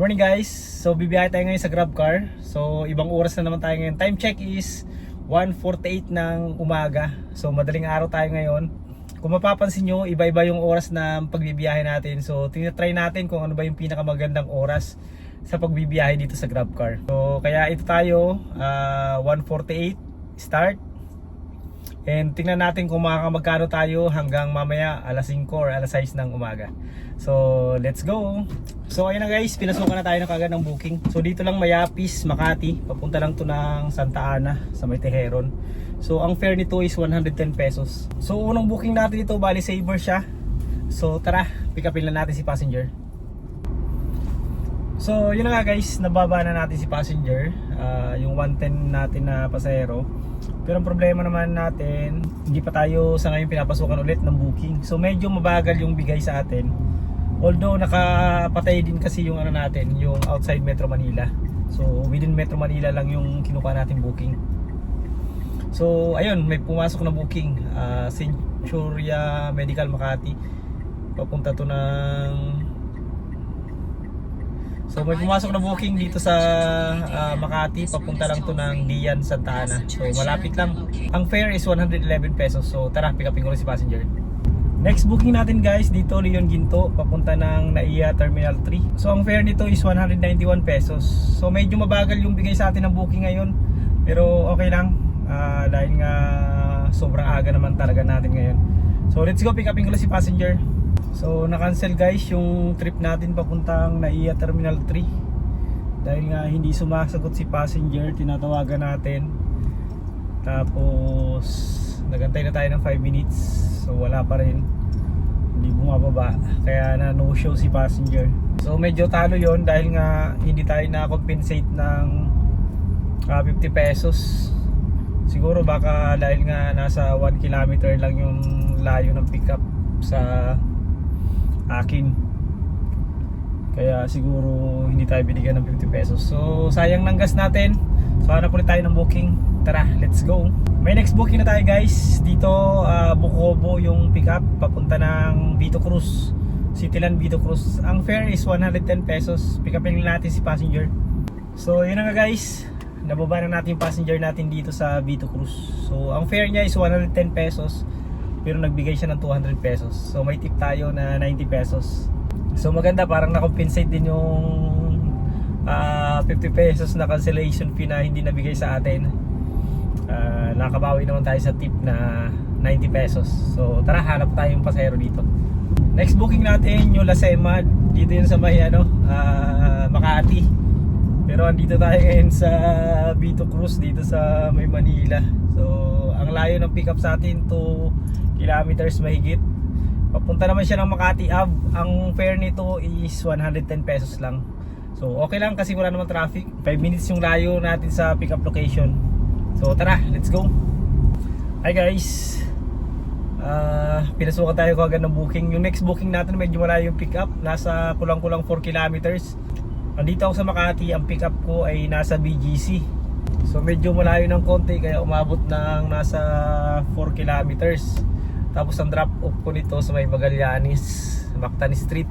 morning guys. So bibiyahe tayo ngayon sa GrabCar. So ibang oras na naman tayo ngayon. Time check is 1:48 ng umaga. So madaling araw tayo ngayon. Kung mapapansin nyo, iba-iba yung oras na pagbibiyahe natin. So tinatry natin kung ano ba yung pinakamagandang oras sa pagbibiyahe dito sa GrabCar. So kaya ito tayo, 1:48 start. And tingnan natin kung makakapagkano tayo hanggang mamaya alas 5 or alas 6 ng umaga. So let's go. So ayun na guys, pinasukan na tayo na kagad ng booking. So dito lang Mayapis, Makati. Papunta lang to ng Santa Ana sa may Teheron. So ang fare nito is 110 pesos. So unang booking natin ito, bali saver siya. So tara, pick upin lang natin si passenger. So yun na nga guys, nababa na natin si passenger, yung 110 natin na pasahero. Pero ang problema naman natin, hindi pa tayo sa ngayon pinapasukan ulit ng booking. So medyo mabagal yung bigay sa atin. Although nakapatay din kasi yung ano natin, yung outside Metro Manila. So within Metro Manila lang yung kinuha natin booking. So ayun, may pumasok na booking, Centuria Medical Makati. Papunta to ng So may pumasok na booking dito sa Makati, papunta lang to ng Dian, Santa Ana. So malapit lang. Ang fare is 111 pesos. So tara, pick upin ko rin si passenger. Next booking natin guys, dito Leon Ginto, papunta ng NAIA Terminal 3. So ang fare nito is 191 pesos. So medyo mabagal yung bigay sa atin ng booking ngayon. Pero okay lang, dahil nga sobrang aga naman talaga natin ngayon. So let's go, pick upin ko rin si passenger. So na-cancel guys yung trip natin papuntang NAIA Terminal 3 dahil nga hindi sumasagot si passenger. Tinatawagan natin, tapos nagantay na tayo ng 5 minutes. So wala pa rin, hindi bumababa, kaya na no show si passenger. So medyo talo yon dahil nga hindi tayo na-compensate ng 50 pesos. Siguro baka dahil nga nasa 1 kilometer lang yung layo ng pickup sa akin, kaya siguro hindi tayo binigyan ng 50 pesos. So sayang ng gas natin. So hanap ulit tayo ng booking. Tara, let's go. May next booking na tayo guys. Dito Bukobo yung pickup, papunta ng Vito Cruz, Cityland Vito Cruz. Ang fare is 110 pesos. Pick upin natin si passenger. So yun na nga guys, nababa na natin yung passenger natin dito sa Vito Cruz. So ang fare niya is 110 pesos, pero nagbigay siya ng 200 pesos. So may tip tayo na 90 pesos. So maganda, parang na-compensate din yung 50 pesos na cancellation fee na hindi nabigay sa atin. Nakabawi naman tayo sa tip na 90 pesos. So tara, hanap tayo yung pasahero dito. Next booking natin yung Lasema. Dito yun sa may Makati. Pero andito tayo ngayon sa Vito Cruz, dito sa may Manila. So ang layo ng pickup sa atin, 2 kilometers mahigit. Papunta naman siya ng Makati Ave. Ang fare nito is 110 pesos lang. So okay lang kasi wala namang traffic. 5 minutes yung layo natin sa pickup location. So tara, let's go. Hi guys, pinasukan tayo kagad ng booking. Yung next booking natin medyo malayo yung pickup, nasa kulang-kulang 4 kilometers. Andito ako sa Makati, ang pickup ko ay nasa BGC. So medyo malayo ng konti, kaya umabot ng nasa 4 kilometers. Tapos ang drop off ko nito sa may Magallanes, Mactan Street.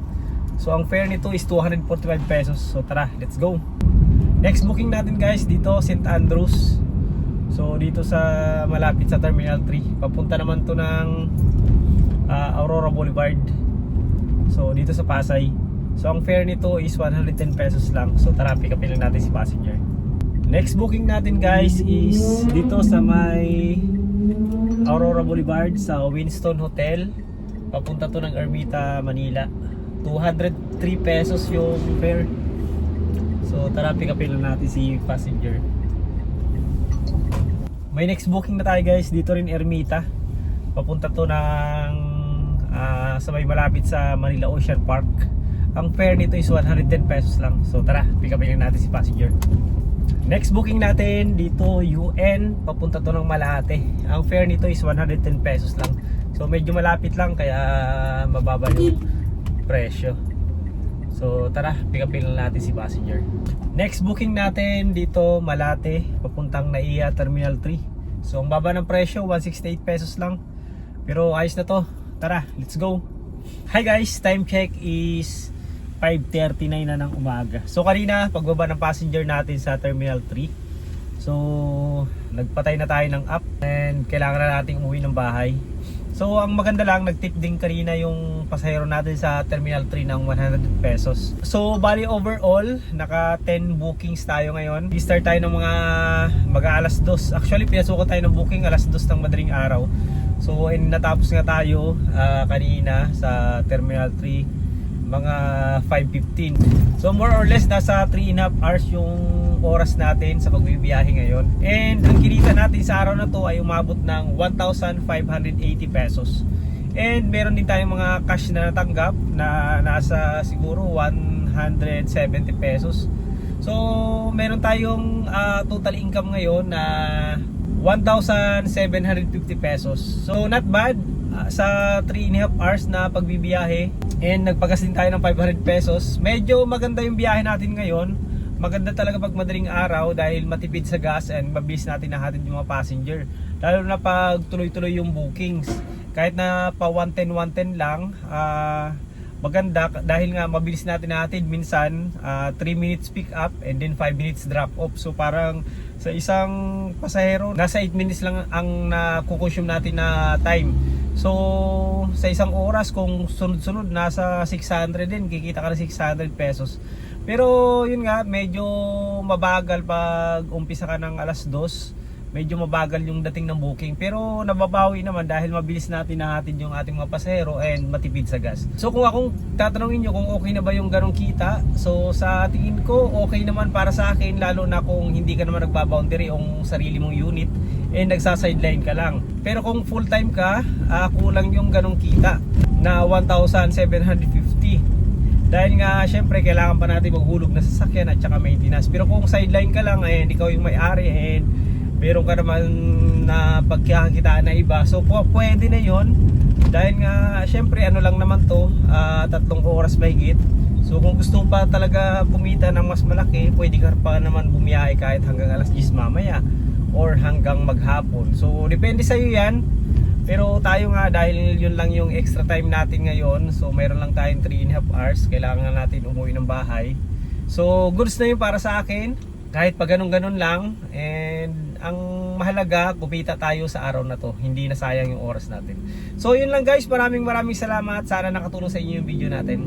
So ang fare nito is 245 pesos. So tara, let's go. Next booking natin guys, dito St. Andrews. So dito sa malapit sa Terminal 3. Papunta naman to ng Aurora Boulevard. So dito sa Pasay. So ang fare nito is 110 pesos lang. So tara, pick upin lang natin si passenger. Next booking natin guys is dito sa may Aurora Boulevard sa Winston Hotel. Papunta to ng Ermita, Manila. 203 pesos yung fare. So tara, pick upin lang natin si passenger. May next booking na tayo guys, dito rin Ermita. Papunta to ng sa may malapit sa Manila Ocean Park. Ang fare nito is 110 pesos lang. So tara, pick upin lang natin si passenger. Next booking natin dito UN, papunta to ng Malate. Ang fare nito is 110 pesos lang. So medyo malapit lang, kaya mababa yung presyo. So tara, pick upin lang natin si passenger. Next booking natin dito Malate, papuntang NAIA Terminal 3. So ang baba ng presyo, 168 pesos lang. Pero ayos na to. Tara, let's go. Hi guys, time check is 5:39 na ng umaga. So kanina pagbaba ng passenger natin sa Terminal 3, so nagpatay na tayo ng app and kailangan na nating umuwi ng bahay. So ang maganda lang, nagtip din kanina yung pasahero natin sa Terminal 3 ng 100 pesos. So bali overall, naka 10 bookings tayo ngayon. I-start tayo ng mga mag-aalas 2. Actually pinasuko tayo ng booking alas 2 ng madaling araw. So natapos nga tayo kanina sa Terminal 3 mga 5:15. So more or less nasa 3.5 hours yung oras natin sa pagbibiyahe ngayon. And ang kinita natin sa araw na to ay umabot ng 1,580 pesos. And meron din tayong mga cash na natanggap na nasa siguro 170 pesos. So meron tayong total income ngayon na 1,750 pesos. So not bad sa 3.5 hours na pagbibiyahe. And nagpagas din tayo ng 500 pesos. Medyo maganda yung biyahe natin ngayon. Maganda talaga pag madaling araw dahil matipid sa gas and mabilis natin nahatid yung mga passenger. Lalo na pag tuloy-tuloy yung bookings. Kahit na pa 110 lang, maganda dahil nga mabilis natin nahatid. Minsan 3 minutes pick up and then 5 minutes drop off. So parang sa isang pasahero, nasa 8 minutes lang ang nakukonsume natin na time. So sa isang oras kung sunod-sunod nasa 600 din, kikita ka na 600 pesos. Pero yun nga, medyo mabagal pag umpisa ka ng alas 2. Medyo mabagal yung dating ng booking, pero nababawi naman dahil mabilis natin nahatid yung ating mga pasahero and matipid sa gas. So kung akong tatanungin nyo kung okay na ba yung ganong kita, so sa tingin ko okay naman para sa akin, lalo na kung hindi ka naman nagbaboundary yung sarili mong unit and nagsasideline ka lang. Pero kung full time ka, kulang yung ganong kita na 1,750. Dahil nga syempre kailangan pa natin maghulog na sasakyan at saka maintenance. Pero kung sideline ka lang and ikaw yung may-ari and meron ka naman na pagkakakitaan na iba, so pwede na yon. Dahil nga syempre ano lang naman to, 3 oras mahigit. So kung gusto pa talaga kumita ng mas malaki, pwede ka pa naman bumiyahe kahit hanggang alas 10 mamaya or hanggang maghapon. So depende sa iyo yan. Pero tayo nga, dahil yun lang yung extra time natin ngayon, so meron lang tayong 3.5 hours, kailangan natin umuwi ng bahay. So goods na yun para sa akin, kahit pa ganun-ganun lang. And ang mahalaga, kumita tayo sa araw na to, hindi na sayang yung oras natin. So yun lang guys, maraming salamat. Sana nakatulong sa inyo yung video natin.